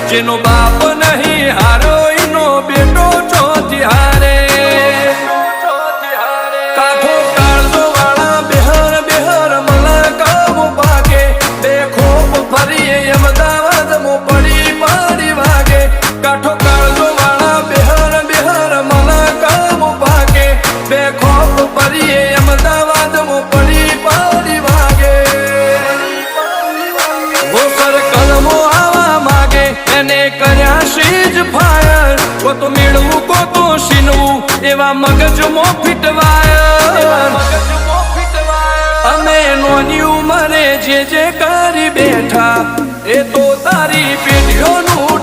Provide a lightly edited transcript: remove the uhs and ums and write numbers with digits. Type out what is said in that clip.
જેનો બાપ નહીં હારો એનો બેટો ચોથી હારે કાઠો કાળજો વાળા બિહાર બિહાર મલા કામ ભાગે દેખો ફરી અમદાવાદ મો પડી પાડી વાગે કાઠો કાળજો વાળા બિહાર બિહાર મલા કામ ભાગે દેખો ફરી અમદાવાદ મો પડી પાડી વાગે વો સર્કલમો આવા માગે એને કર્યા શીજ ફાયર કો તો મેળવું કો તો શીનવું એવા મગજમો ફિટવાયર અમે નોની ઉંમરે જે કરી બેઠા એ તો તારી પેઢીઓનું